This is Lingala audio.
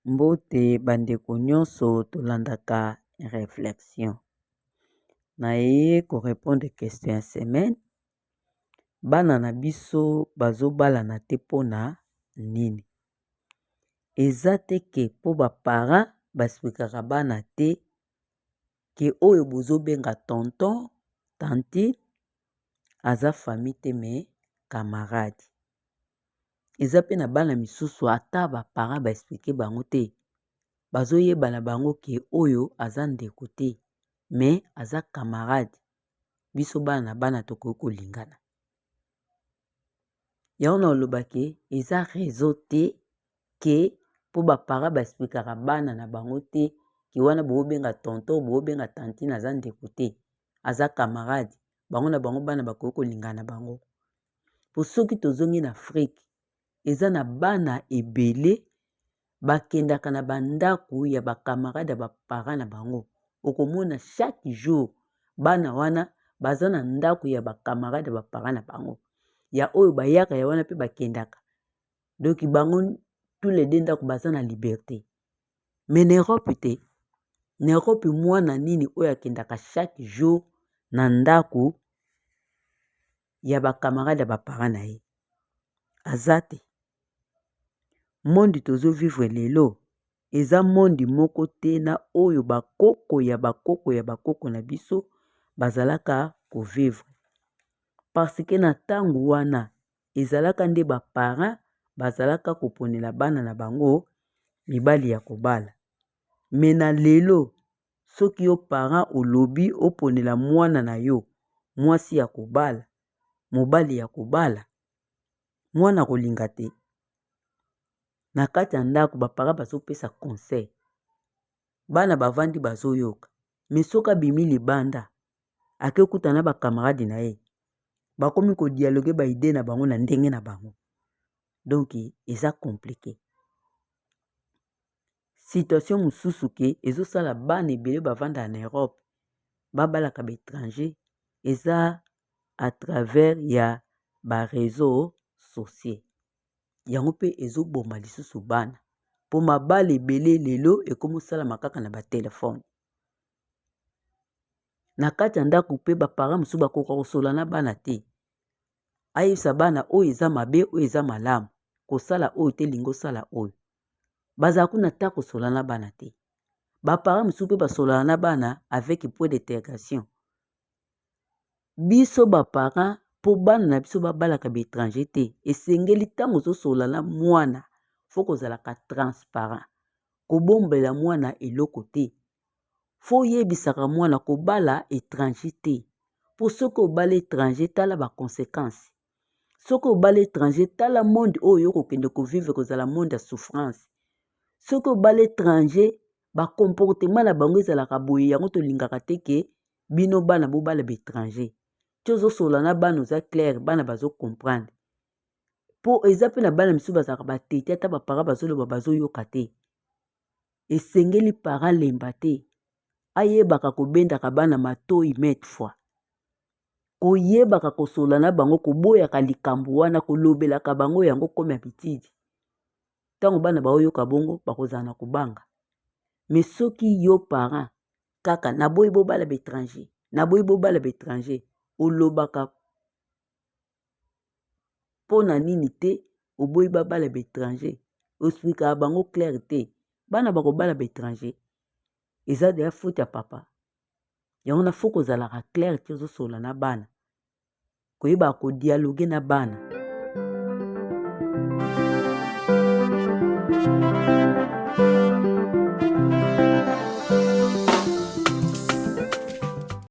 Mbote bandeko nyonso tolandaka réflexion. Naye ko répondre question ya semaine. Bana na biso bazobalana te pona nini? Eza te ke po ba parents baspikaka bana te ke oyo bozobenga tonton, tantine aza famille te me camarade. Eza pe na bana misusu ata ba parents baexplike bango te. Bazoyeba na bango ke oyo aza ndeko te me aza camarade. Biso bana tokoki kolingana. Yango na olobaki eza réseau te ke po ba parents baexplikaka bana na bango te ki wana bobenga tonton, bobenga tantine aza ndeko te, aza camarade. Bango na bango bana bakoki kolingana na bango. Po soki tozongi na Afrique, eza na bana ebele bakendaka na bandako ya bakamarade ya baparents na bango. Okomona chaque jour bana wana baza na ndako ya bakamarade ya baparents na bango. Ya oyo bayaka ya wana pe bakendaka. Donc bango tous les deux ndako baza na liberté. Mais na Europe te. Na Europe mwana nini oyo akendaka chaque jour na ndako ya bakamarade ya baparents na ye. Aza te. Monde tozo vivre lelo eza monde moko te na oyo bakoko ya bakoko na biso bazalaka ko vivre. Parce que na tangu wana ezalaka nde ba parents bazalaka koponela bana na bango mibali ya kobala. Mais na lelo soki yo parent olobi oponela mwana na yo mwasi ya kobala, mobali ya kobala, mwana kolinga te. Na kati ya ndako ba parents bazopesa conseil. Bana bavandi bazoyoka. Mais soki abimi libanda akekuta na ba camarade na ye. Bakomi ko dialoguer ba idée na bango na ndenge na bango. Donc eza compliqué. Situation mususu ke ezosala bana ebele bavanda na Europe babalaka ba étranger eza à travers ya ba réseaux sociaux. Yango pe ezoboma lisusu bana. Po mabala ebele lelo ekomosala makaka na ba telefone. Na kati ya ndako pe ba parents mususu bakoka kosola na bana te. Ayebisa bana oyo eza mabe oyo eza malamu. Kosala oyo te lingo sala oyo. Bazala kuna ta kosola na bana te. Ba parents mususu pe basola na bana avec point d'interrogation. Biso ba parents po bana na biso babalaka ba étranger te. Esengeli tango zosola na mwana faut kozalaka transparent. Kobombela mwana eloko te. Faut yebisaka mwana kobala étranger te. Po soki obala étranger tala ba conséquences. Soki obala étranger tala monde oyo kokende ko vivre kozala monde ya souffrance. Soki obala étranger ba comportement na bango ezalaka boye yango tolingaka te ke bino bana bobala ba étranger. Tozo sola na bana oza clair bana bazo comprendre. Po eza pe na bana misu bazalaka ba tete ata ba parents bazoloba bazoyoka te. Esengeli parents lemba te. Ayebaka kobendaka bana matoi mette fois. Koyebaka kosola na bango koboyaka likambo wana kolobelaka bango yango comme habitude. Tango bana baoyoka bongo bakozala na kobanga. Mais soki yo parent kaka naboyi bobala ba étranger, naboyi bobala ba étranger, olobaka pona nini te oboyi babala ba étranger, expliquer bango clair te. Bana bakobala ba étranger. Eza deya faute ya papa. Yango na faut kozalaka clair te ozosola na bana. Koyeba ko dialoguer na bana.